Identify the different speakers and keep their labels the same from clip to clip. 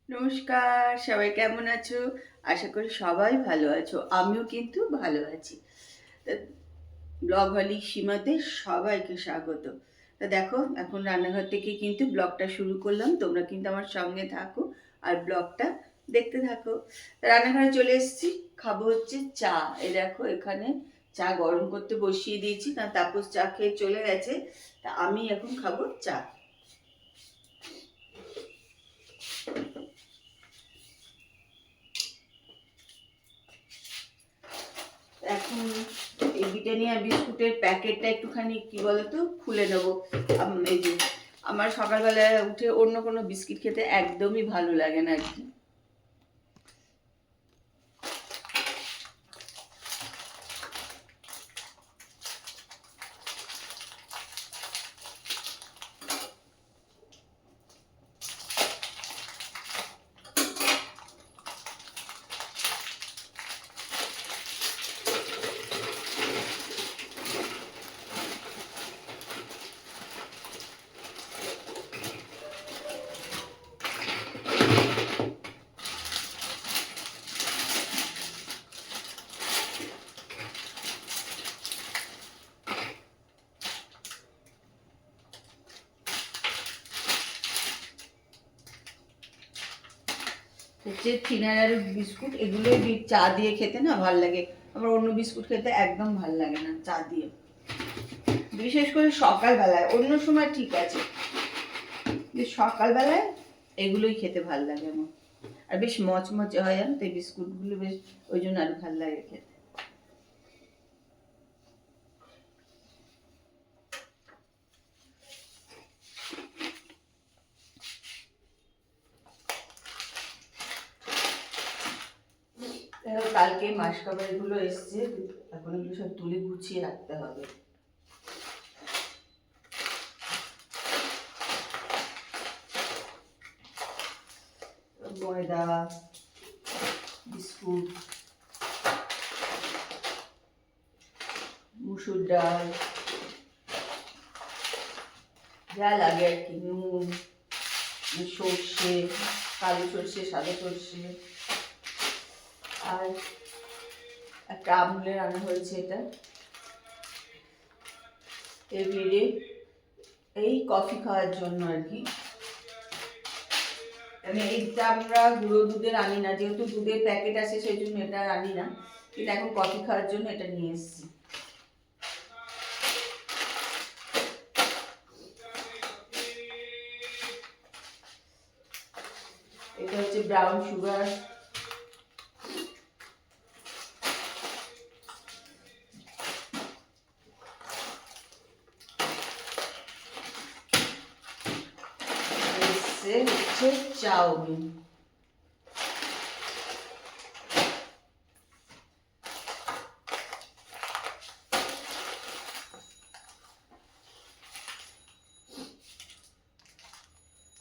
Speaker 1: নমস্কার, সবাই কেমন আছো? আশা করি সবাই ভালো আছো, আমিও কিন্তু ভালো আছি। ব্লগ হলি সীমাতে সবাইকে স্বাগত। তা দেখো, এখন রান্নাঘর থেকে কিন্তু ব্লগটা শুরু করলাম, তোমরা কিন্তু আমার সঙ্গে থাকো আর ব্লগটা দেখতে থাকো। রান্নাঘরে চলে এসেছি, খাবো হচ্ছে চা। এই দেখো, এখানে চা গরম করতে বসিয়ে দিয়েছি, কারণ তাপস চা খেয়ে চলে গেছে। তা আমি এখন খাবো চা। এখন এই ব্রিটানিয়া বিস্কুটের প্যাকেটটা একটুখানি কি বলতো খুলে নেবো। এই যে আমার সকালবেলায় উঠে অন্য কোনো বিস্কিট খেতে একদমই ভালো লাগে না আর কি। হচ্ছে থিনার বিস্কুট, এগুলো চা দিয়ে খেতে না ভাল লাগে। আমার অন্য বিস্কুট খেতে একদম ভাল লাগে না চা দিয়ে, বিশেষ করে সকালবেলায়। অন্য সময় ঠিক আছে, সকালবেলায় এগুলোই খেতে ভাল লাগে আমার। আর বেশ মচমচে হয়, জানো তো এই বিস্কুটগুলো, বেশ ওই জন্য আর ভাল লাগে খেতে। কালকে মাস কাবারগুলো এসছে, এখন এগুলো সব তুলে গুছিয়ে রাখতে হবে। ময়দা, বিস্কুট, মুসুর ডাল, যা লাগে আর কি, নুন, সর্ষে, কালো সর্ষে, সাদা সর্ষে, আর একটা আমুলের আনা হয়েছে। এটা এবারে এই কফি খাওয়ার জন্য আর কি। মানে এইটা আমরা গুঁড়ো দুধের আনি না, যেহেতু দুধের প্যাকেট আছে সেই জন্য এটা আনি না, কিন্তু এখন কফি খাওয়ার জন্য এটা নিয়ে এসেছি। এটা হচ্ছে ব্রাউন সুগার। হচ্ছে চাউমিন।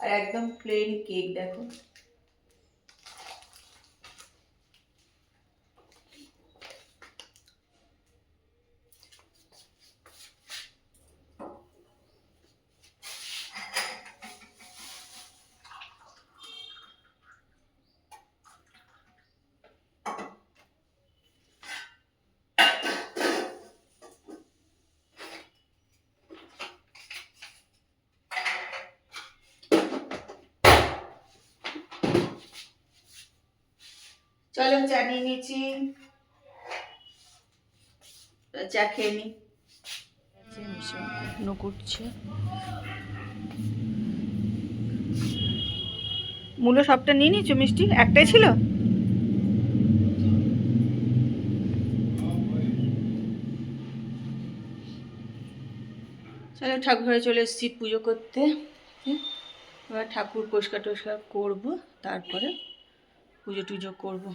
Speaker 1: আর একদম প্লেন কেক দেখো। চলো, চা নিয়ে নিয়েছি, চা খেয়ে নি। এখনো করছে। মূলো সবটা নিয়ে নিয়েছো? মিষ্টি একটাই ছিল। চলো, ঠাকুর ঘরে চলে এসেছি পুজো করতে। এবার ঠাকুর পরিষ্কার টরিষ্কার করবো, তারপরে পুজো টুজো করবো,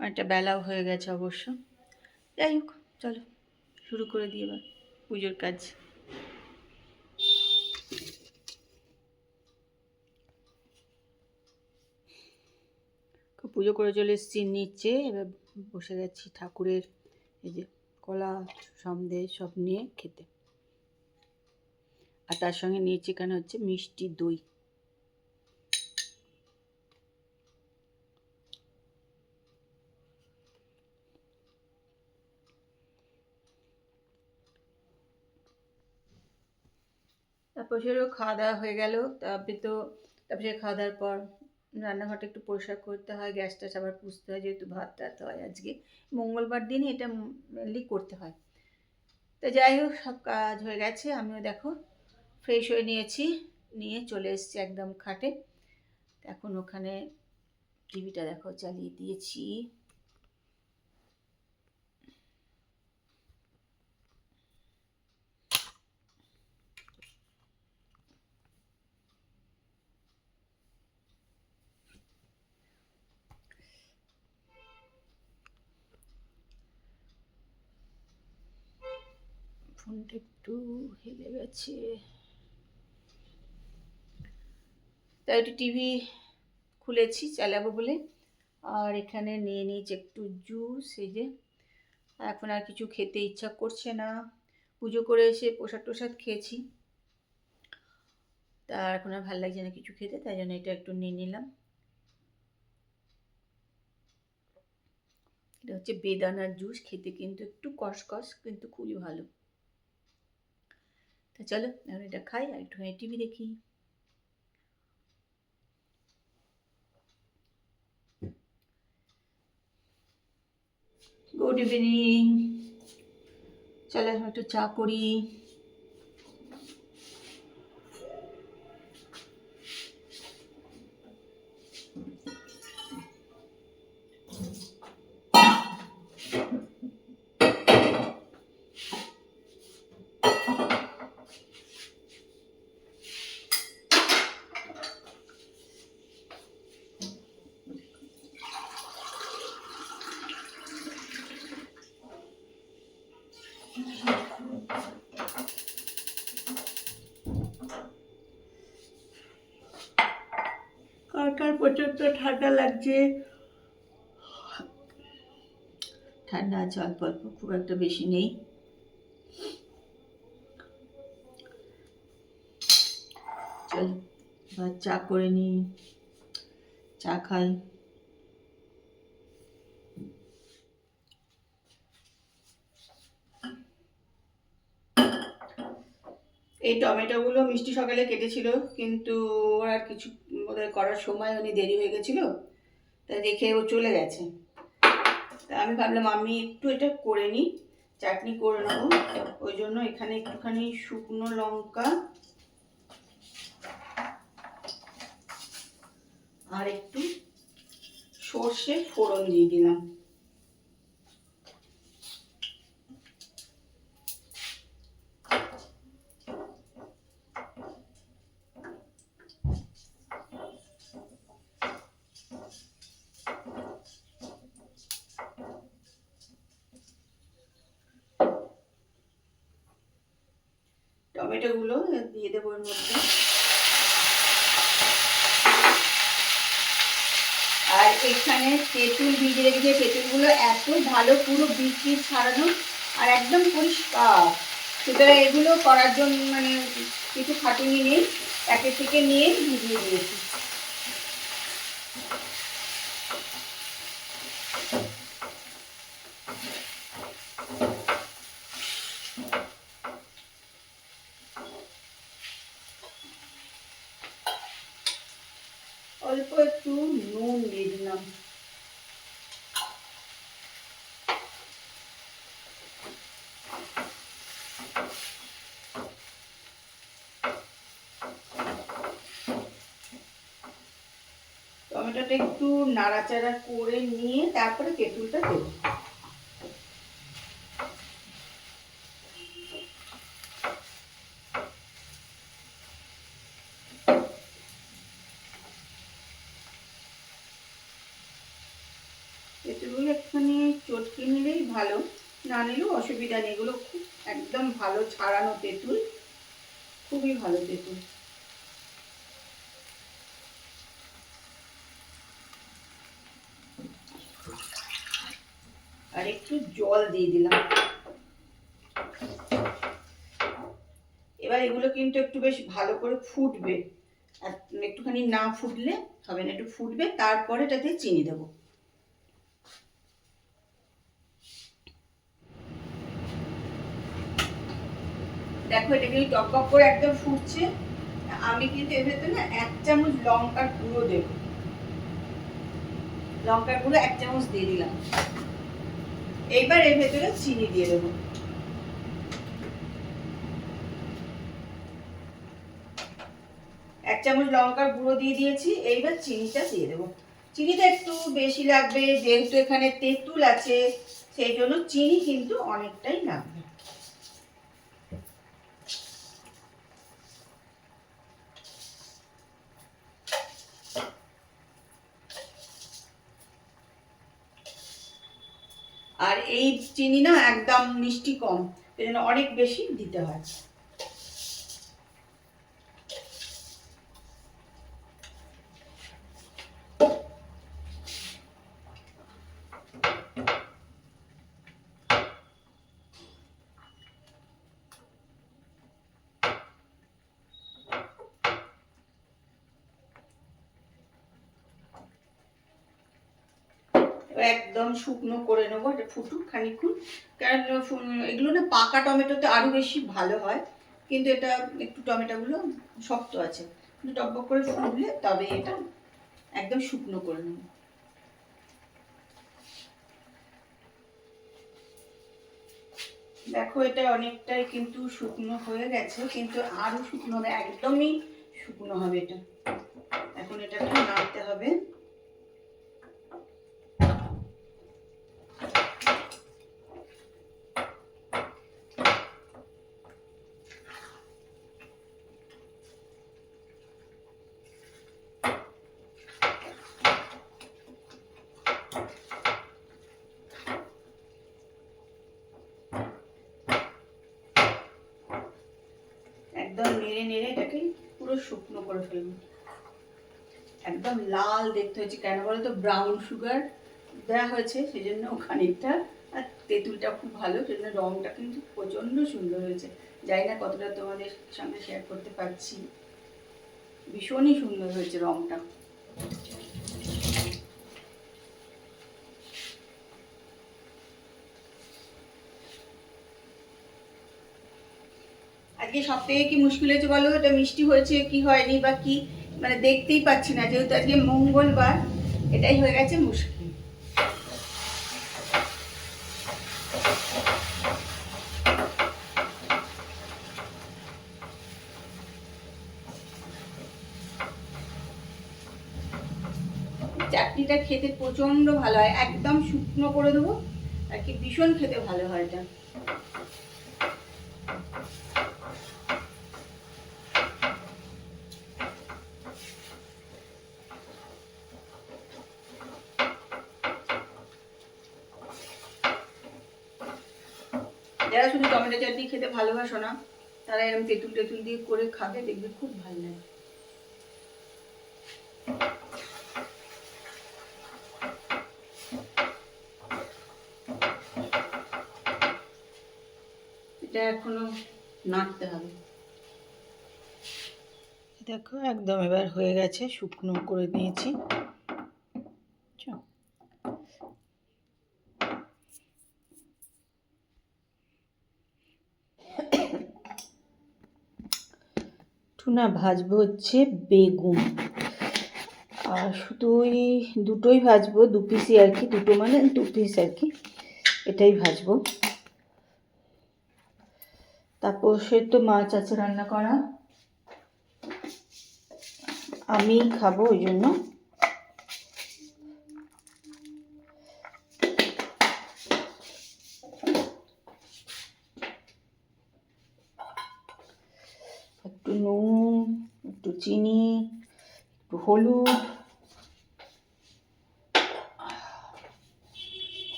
Speaker 1: অনেকটা বেলাও হয়ে গেছে অবশ্য। যাই হোক, চলো শুরু করে দিই এবার পুজোর কাজ। পুজো করে চলে এসেছি নিচে, এবার বসে গেছি ঠাকুরের এই যে কলা সন্দেশ সব নিয়ে খেতে। আর তার সঙ্গে নিয়েছি এখানে হচ্ছে মিষ্টি দই। তারপর সেরও খাওয়া দাওয়া হয়ে গেল। তারপরে খাওয়া দাওয়ার পর রান্নাঘরটা একটু পরিষ্কার করতে হয়, গ্যাসটা আবার পুছতে হয়, যেহেতু ভাত টাত হয় আজকে মঙ্গলবার দিনই এটা মেনলি করতে হয়। তো যাই হোক, সব কাজ হয়ে গেছে। আমিও দেখো ফ্রেশ হয়ে নিয়েছি, নিয়ে চলে এসেছি একদম খাটে। এখন ওখানে টিভিটা দেখো চালিয়ে দিয়েছি। ফোনটা একটু হেলে গেছে, তাই একটু টিভি খুলেছি চালাবো বলে। আর এখানে নিয়ে নিয়েছি একটু জুস। এই যে এখন আর কিছু খেতে ইচ্ছা করছে না, পুজো করে এসে প্রসাদ টোসাদ খেয়েছি, তা এখন আর ভালো লাগছে না কিছু খেতে, তাই জন্য এটা একটু নিয়ে নিলাম। এটা হচ্ছে বেদানার জুস, খেতে কিন্তু একটু কষকস, কিন্তু খুবই ভালো। তা চলো এখন এটা খাই আর একটুখানি টিভি দেখি। গুড ইভিনিং, চলো একটু চা করি। কার প্রচন্ড ঠান্ডা লাগছে, ঠান্ডা আছে অল্প অল্প, খুব একটা বেশি নেই। চল এবার চা করে নি, চা খাই। এই টমেটোগুলো মিষ্টি সকালে কেটেছিল, কিন্তু ওর আর কিছু বোধহয় করার সময় উনি দেরি হয়ে গেছিলো, তাই রেখে ও চলে গেছে। তা আমি ভাবলাম আমি একটু এটা করে নিই, চাটনি করে নেবো। ওই জন্য এখানে একটুখানি শুকনো লঙ্কা আর একটু সর্ষে ফোড়ন দিয়ে দিলাম। টমেটোগুলো দিয়ে দেবো এর মধ্যে। আর এখানে তেঁতুল ভিজে রেখেছে, তেঁতুলগুলো এত ভালো, পুরো বীজ ছাড়ানো আর একদম পরিষ্কার। সুতরাং এগুলো করার জন্য মানে কিছু খাটুনি নেই, প্যাকেট থেকে নিয়ে ভিজিয়ে দিয়েছি। অল্প একটু নুন দিয়ে দিলাম। টমেটোটা একটু নাড়াচাড়া করে নিয়ে তারপরে তেঁতুলটা দেবো। নিলেই ভালো, না নিলেও অসুবিধা নেই। এগুলো খুব একদম ভালো ছাড়ানো তেঁতুল, খুবই ভালো তেঁতুল। আর একটু জল দিয়ে দিলাম। এবার এগুলো কিন্তু একটু বেশ ভালো করে ফুটবে, আর একটুখানি না ফুটলে হবে না, একটু ফুটবে, তারপরে এটাতে চিনি দেবো। দেখো এটা কিন্তু টক টক করে একদম ফুটছে। আমি কিন্তু এর ভেতরে না 1 চামচ লঙ্কার গুঁড়ো দেবো। লঙ্কার গুঁড়ো 1 চামচ দিয়ে দিলাম। এইবার এর ভেতরে চিনি দিয়ে দেবো। এক চামচ লঙ্কার গুঁড়ো দিয়ে দিয়েছি, এইবার চিনিটা দিয়ে দেবো। চিনিটা একটু বেশি লাগবে, যেহেতু এখানে তেঁতুল আছে, সেই জন্য চিনি কিন্তু অনেকটাই লাগবে। আর এই চিনি না একদম মিষ্টি কম, এই জন্য অনেক বেশি দিতে হয়। একদম শুকনো করে নেবো, এটা ফুটুক খানিকক্ষণ। কারণ এগুলো না পাকা টমেটোতে আরো বেশি ভালো হয়, কিন্তু এটা একটু টমেটোগুলো শক্ত আছে, টকবক করে ফুটলে তবে এটা একদম শুকনো করে নেবো। দেখো এটা অনেকটাই কিন্তু শুকনো হয়ে গেছে, কিন্তু আরো শুকনো হবে, একদমই শুকনো হবে এটা। এখন এটাকে নাড়তে হবে। একদম নেড়ে নেড়ে এটাকে পুরো শুকনো করে ফেলবো। একদম লাল দেখতে হয়েছে, কেন বলো তো, ব্রাউন সুগার দেওয়া হয়েছে সেই জন্য খানিকটা, আর তেঁতুলটা খুব ভালো, সেই জন্য রঙটা কিন্তু প্রচণ্ড সুন্দর হয়েছে। জানি না কতটা তোমাদের সঙ্গে শেয়ার করতে পারছি, ভীষণই সুন্দর হয়েছে রঙটা। আজকে সব থেকে কি মুশকিল হয়েছে বলো, এটা মিষ্টি হয়েছে কি হয়নি বা কি, মানে দেখতেই পাচ্ছি না, যেহেতু আজকে মঙ্গলবার, এটাই হয়ে গেছে মুশকিল। চাটনিটা খেতে প্রচন্ড ভালো হয়, একদম শুকনো করে দেবো, আর কি ভীষণ খেতে ভালো হয় এটা। যারা শুধু টমেটো চাটনি খেতে ভালোবাসো না, তারা এরকম তেঁতুল টেতুল দিয়ে করে খাবে, দেখবে খুব ভালো লাগে। এটা এখনো নাড়তে হবে। দেখো একদম এবার হয়ে গেছে, শুকনো করে দিয়েছি। টুনা ভাজবো হচ্ছে বেগুন, আর শুধু ওই দুটোই ভাজবো, 2 পিসই আর কি, দুটো মানে 2 পিস আর কি, এটাই ভাজবো। তারপর সে তো মাছ আছে রান্না করা, আমি খাবো ওই জন্য একটু নুন, একটু চিনি, একটু হলুদ,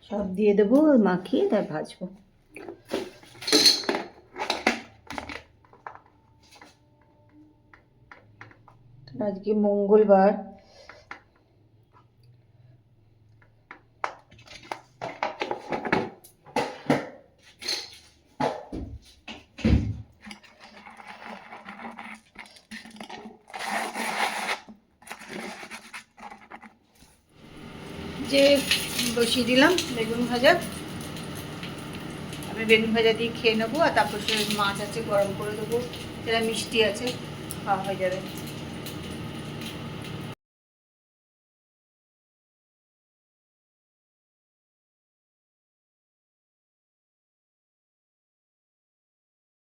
Speaker 1: সব দিয়ে দেবো, মাখিয়ে তার ভাজবো। আজকে মঙ্গলবার, যে বসিয়ে দিলাম বেগুন ভাজা। আমি বেগুন ভাজা দিয়ে খেয়ে নেবো, আর তারপর সে মাছ আছে গরম করে দেবো, সেটা মিষ্টি আছে, খাওয়া হয়ে যাবে।